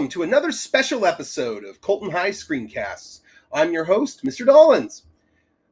welcome to another special episode of Colton High Screencasts. I'm your host, Mr. Dollins.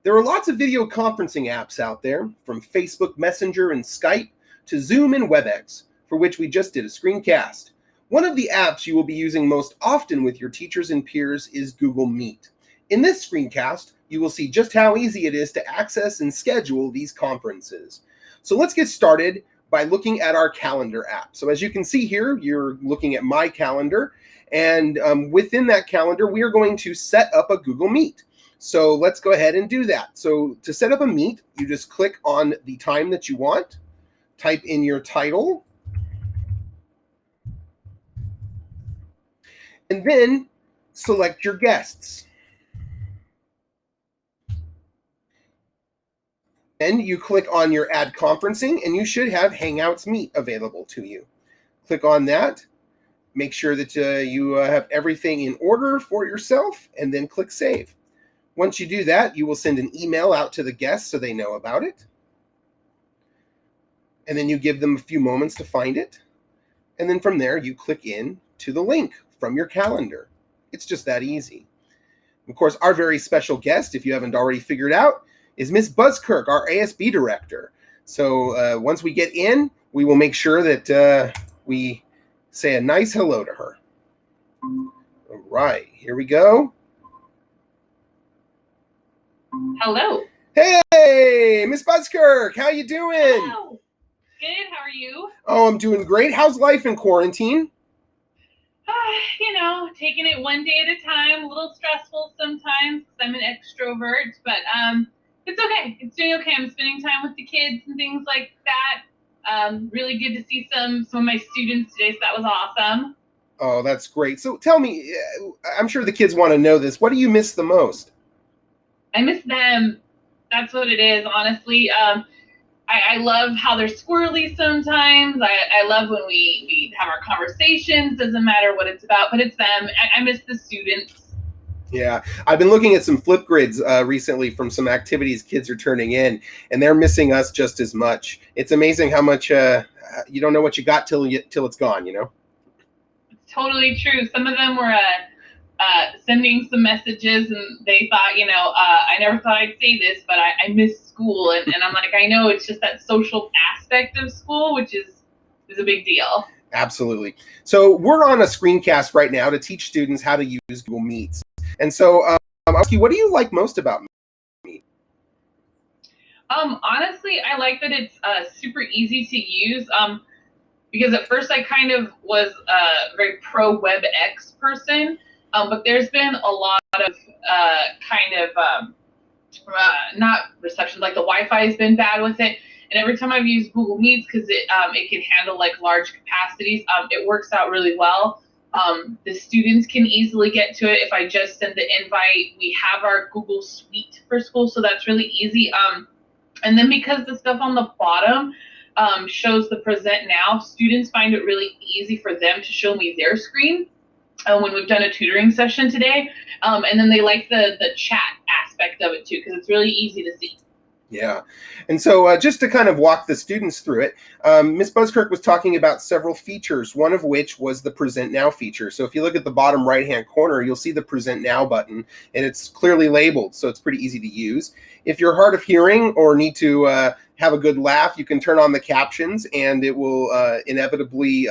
There are lots of video conferencing apps out there, from Facebook Messenger and Skype to Zoom and WebEx, for which we just did a screencast. One of the apps you will be using most often with your teachers and peers is Google Meet. In this screencast, you will see just how easy it is to access and schedule these conferences. So let's get started by looking at our calendar app. So as you can see here, you're looking at my calendar, and within that calendar, we are going to set up a Google Meet. So let's go ahead and do that. So to set up a Meet, you just click on the time that you want, type in your title, and then select your guests. Then you click on your Add Conferencing, and you should have Hangouts Meet available to you. Click on that. Make sure that you have everything in order for yourself, and then click Save. Once you do that, you will send an email out to the guests so they know about it. And then you give them a few moments to find it. And then from there, you click in to the link from your calendar. It's just that easy. Of course, our very special guest, if you haven't already figured out, is Miss Buzzkirk, our ASB director. So once we get in, we will make sure that we say a nice hello to her. All right, here we go. Hello. Hey, Miss Buzzkirk, how you doing? Hello. Good, how are you? Oh, I'm doing great. How's life in quarantine? Taking it one day at a time, a little stressful sometimes because I'm an extrovert, but it's okay. It's doing okay. I'm spending time with the kids and things like that. Really good to see some of my students today, so that was awesome. Oh, that's great. So tell me, I'm sure the kids want to know this. What do you miss the most? I miss them. That's what it is, honestly. I love how they're squirrely sometimes. I love when we have our conversations. Doesn't matter what it's about, but it's them. I miss the students. Yeah, I've been looking at some flip grids recently from some activities kids are turning in, and they're missing us just as much. It's amazing how much you don't know what you got till it's gone, you know? It's totally true. Some of them were sending some messages, and they thought, I never thought I'd say this, but I miss school. And I'm like, I know, it's just that social aspect of school, which is a big deal. Absolutely. So we're on a screencast right now to teach students how to use Google Meets. And so, what do you like most about Meet? Honestly, I like that it's super easy to use. Because at first I kind of was a very pro WebEx person, but there's been a lot of not reception, like the Wi-Fi has been bad with it. And every time I've used Google Meets, because it can handle like large capacities, it works out really well. The students can easily get to it if I just send the invite. We have our Google Suite for school, so that's really easy. And then because the stuff on the bottom shows the present now, students find it really easy for them to show me their screen when we've done a tutoring session today. And then they like the chat aspect of it too, because it's really easy to see. Yeah. And so just to kind of walk the students through it, Ms. Buzzkirk was talking about several features, one of which was the Present Now feature. So if you look at the bottom right-hand corner, you'll see the Present Now button, and it's clearly labeled, so it's pretty easy to use. If you're hard of hearing or need to have a good laugh, you can turn on the captions, and it will inevitably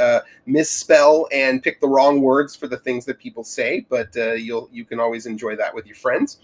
misspell and pick the wrong words for the things that people say, but you can always enjoy that with your friends.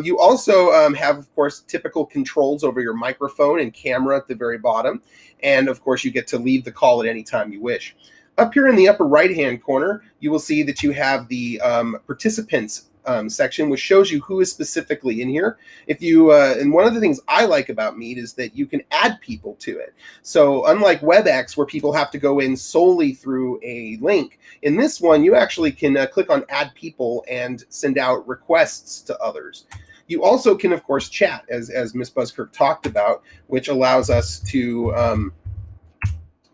You also have, of course, typical controls over your microphone and camera at the very bottom. And, of course, you get to leave the call at any time you wish. Up here in the upper right-hand corner, you will see that you have the participants section, which shows you who is specifically in here. If you and one of the things I like about Meet is that you can add people to it. So unlike WebEx, where people have to go in solely through a link, in this one you actually can click on Add People and send out requests to others. You also can, of course, chat, as Ms. Buzzkirk talked about, which allows us to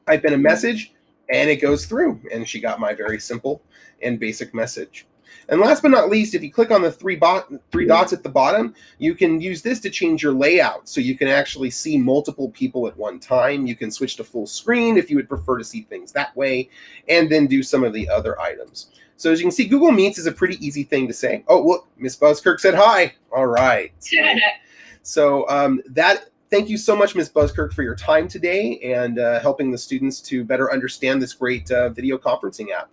type in a message, and it goes through. And she got my very simple and basic message. And last but not least, if you click on the three dots at the bottom, you can use this to change your layout. So you can actually see multiple people at one time. You can switch to full screen if you would prefer to see things that way, and then do some of the other items. So as you can see, Google Meets is a pretty easy thing to say. Oh, look, Miss Buzzkirk said hi. All right. So thank you so much, Ms. Buzzkirk, for your time today and helping the students to better understand this great video conferencing app.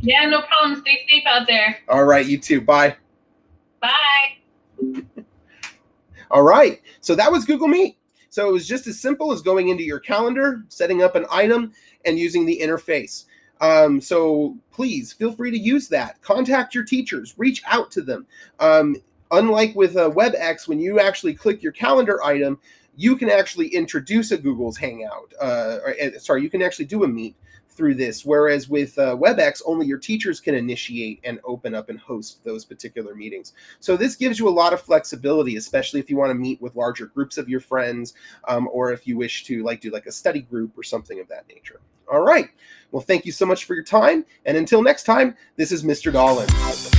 Yeah, no problem. Stay safe out there. All right, you too. Bye. Bye. All right, so that was Google Meet. So it was just as simple as going into your calendar, setting up an item, and using the interface. So please feel free to use that. Contact your teachers. Reach out to them. Unlike with WebEx, when you actually click your calendar item, you can actually introduce a Google's Hangout. You can actually do a Meet through this, whereas with WebEx, only your teachers can initiate and open up and host those particular meetings. So this gives you a lot of flexibility, especially if you want to meet with larger groups of your friends, or if you wish to do a study group or something of that nature. All right. Well, thank you so much for your time. And until next time, this is Mr. Dollins.